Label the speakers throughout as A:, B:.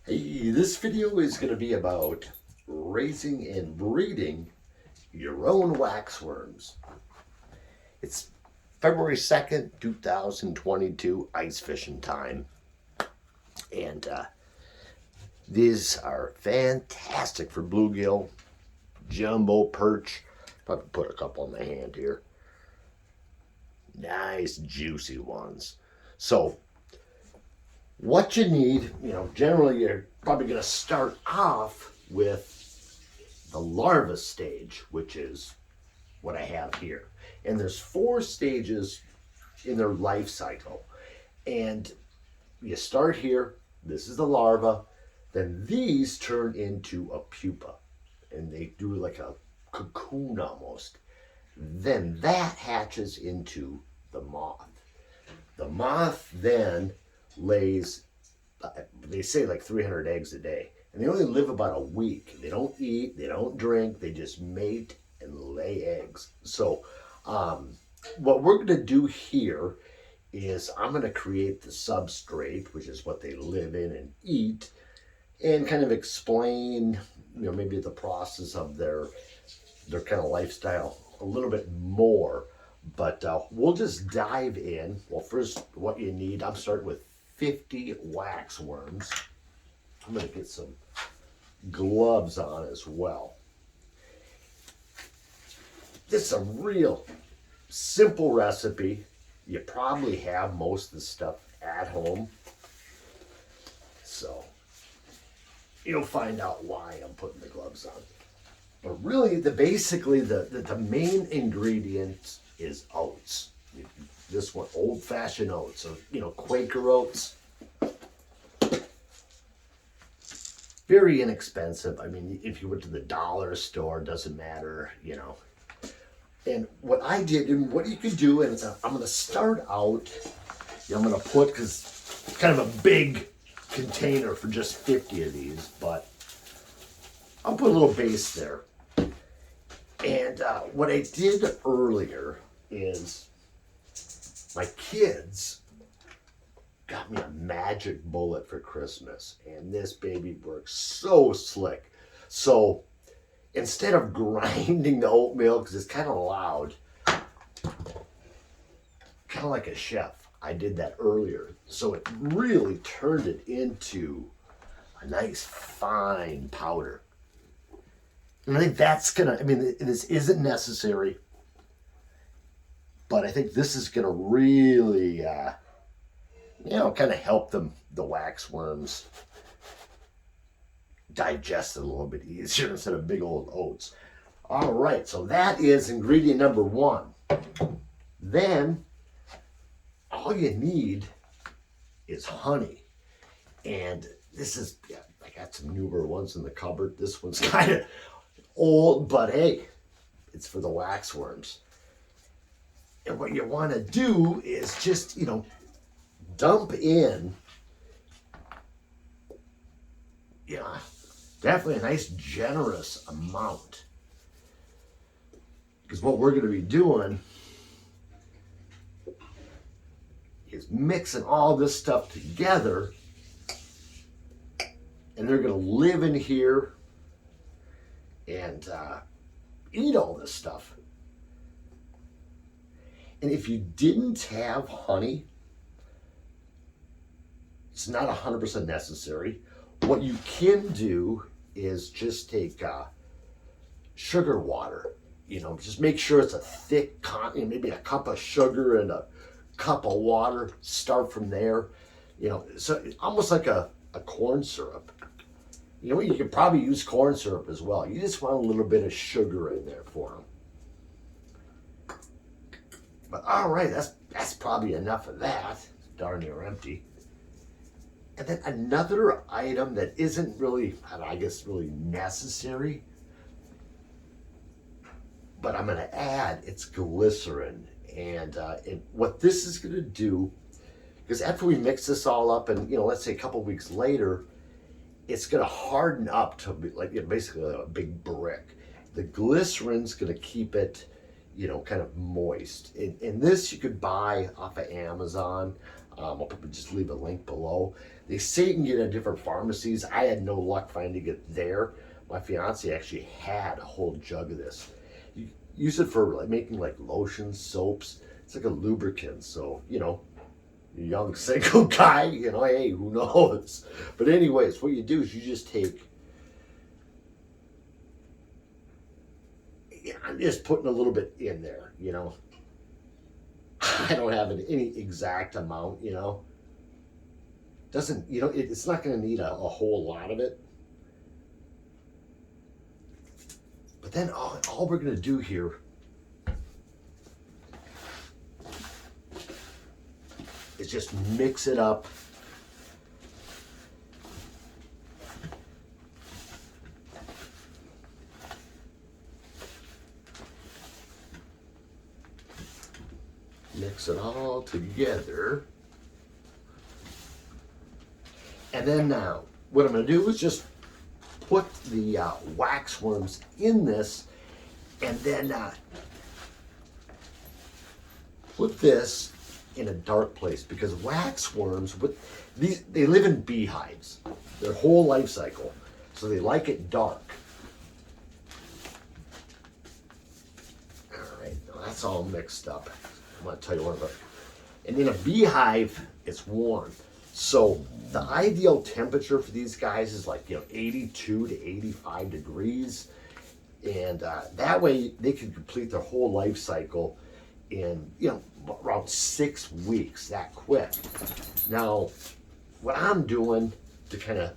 A: Hey, this video is going to be about raising and breeding your own waxworms. It's February 2nd, 2022, ice fishing time. And these are fantastic for bluegill, jumbo perch. Probably put a couple in my hand here. Nice, juicy ones. So, what you need, generally you're probably going to start off with the larva stage, which is what I have here. And there's 4 stages in their life cycle. And you start here, this is the larva, then these turn into a pupa. And they do like a cocoon almost. Then that hatches into the moth. The moth then lays, they say like 300 eggs a day, and they only live about a week. They don't eat, they don't drink, they just mate and lay eggs. So what we're going to do here is I'm going to create the substrate, which is what they live in and eat, and kind of explain, maybe the process of their kind of lifestyle a little bit more. But we'll just dive in. Well, first, what you need, I'm starting with 50 wax worms. I'm going to get some gloves on as well. This is a real simple recipe. You probably have most of the stuff at home. So you'll find out why I'm putting the gloves on. But really, basically the main ingredient is oats. This one, old-fashioned oats, or Quaker oats. Very inexpensive. I mean, if you went to the dollar store, doesn't matter, And what I did, and what you can do, and I'm going to start out. I'm going to put, because it's kind of a big container for just 50 of these, but I'll put a little base there. And what I did earlier is my kids got me a magic bullet for Christmas, and this baby works so slick. So instead of grinding the oatmeal, because it's kind of loud, kind of like a chef, I did that earlier. So it really turned it into a nice fine powder. And I think that's this isn't necessary, but I think this is gonna really, kind of help the wax worms digest it a little bit easier instead of big old oats. All right, so that is ingredient number 1. Then all you need is honey. And this is, I got some newer ones in the cupboard. This one's kind of old, but hey, it's for the wax worms. And what you want to do is just, dump in, definitely a nice generous amount. Because what we're going to be doing is mixing all this stuff together, and they're going to live in here and eat all this stuff. And if you didn't have honey, it's not 100% necessary. What you can do is just take sugar water. Just make sure it's a thick, maybe a cup of sugar and a cup of water. Start from there. So almost like a corn syrup. You could probably use corn syrup as well. You just want a little bit of sugar in there for them. But all right, that's probably enough of that. Darn near empty. And then another item that isn't really, really necessary, but I'm going to add, it's glycerin. And what this is going to do, because after we mix this all up and, let's say a couple weeks later, it's going to harden up to basically like a big brick. The glycerin's going to keep it, kind of moist. And this you could buy off of Amazon. I'll probably just leave a link below. They say you can get it at different pharmacies. I had no luck finding it there. My fiance actually had a whole jug of this. You use it for like making like lotions, soaps. It's like a lubricant. So, you know, young single guy, you know, hey, who knows? But anyways, what you do is you just take, I'm just putting a little bit in there, you know. I don't have any exact amount, you know. Doesn't, you know, it's not going to need a whole lot of it. But then all we're going to do here is just mix it up. Mix it all together. And then now, what I'm going to do is just put the wax worms in this, and then put this in a dark place, because wax worms, they live in beehives their whole life cycle, so they like it dark. All right, now that's all mixed up. I'm going to tell you what about it. And in a beehive, it's warm. So the ideal temperature for these guys is like, you know, 82 to 85 degrees. And that way they can complete their whole life cycle in, you know, around 6 weeks, that quick. Now, what I'm doing to kind of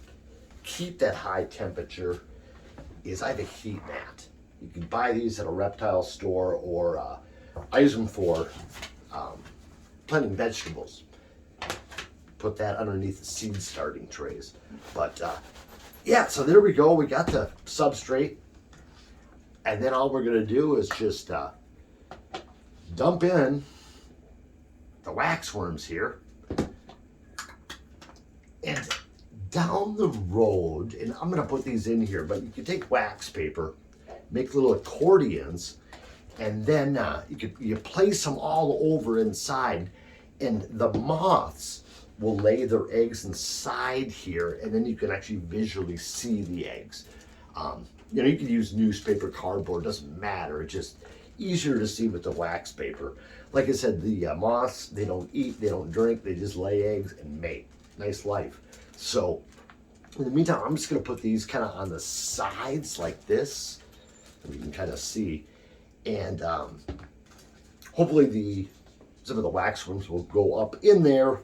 A: keep that high temperature is I have a heat mat. You can buy these at a reptile store, or I use them for planting vegetables. Put that underneath the seed starting trays. But yeah, so there we go. We got the substrate. And then all we're going to do is just dump in the wax worms here. And down the road, and I'm going to put these in here, but you can take wax paper, make little accordions, and then you place them all over inside, and the moths will lay their eggs inside here, and then you can actually visually see the eggs. You know, you can use newspaper, cardboard, doesn't matter. It's just easier to see with the wax paper. Like I said, the moths, they don't eat, they don't drink, they just lay eggs and mate. Nice life. So in the meantime, I'm just gonna put these kind of on the sides like this, so you can kind of see. And hopefully some of the waxworms will go up in there,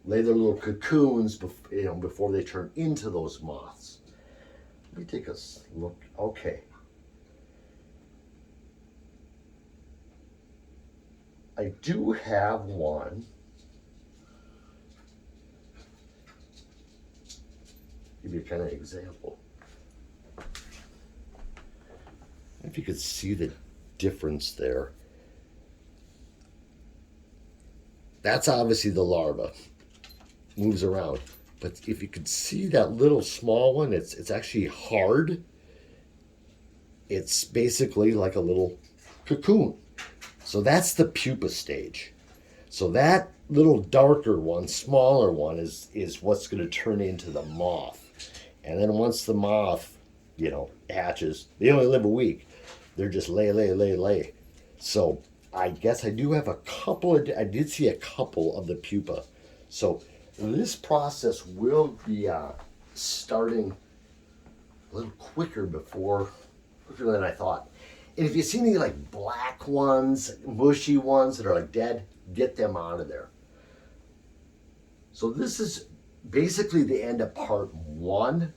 A: lay their little cocoons, you know, before they turn into those moths. Let me take a look. Okay. I do have one. Give you a kind of example. If you could see the difference there. That's obviously the larva. Moves around. But if you could see that little small one, it's actually hard. It's basically like a little cocoon. So that's the pupa stage. So that little darker one, smaller one, is what's going to turn into the moth. And then once the moth, you know, hatches, they only live a week. They're just lay. So I guess I do have I did see a couple of the pupa. So this process will be starting a little quicker than I thought. And if you see any like black ones, mushy ones that are like dead, get them out of there. So this is basically the end of part 1.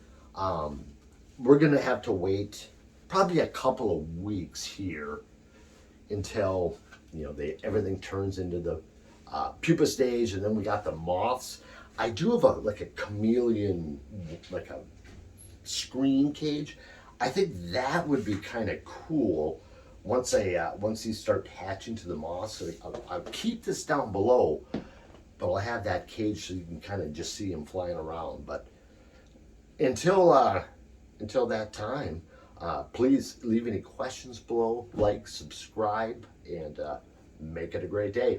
A: We're gonna have to wait probably a couple of weeks here until, you know, everything turns into the pupa stage, and then we got the moths. I do have a chameleon, like a screen cage. I think that would be kind of cool once these start hatching to the moths. So I'll keep this down below, but I'll have that cage so you can kind of just see them flying around. But until that time, please leave any questions below, like, subscribe, and make it a great day.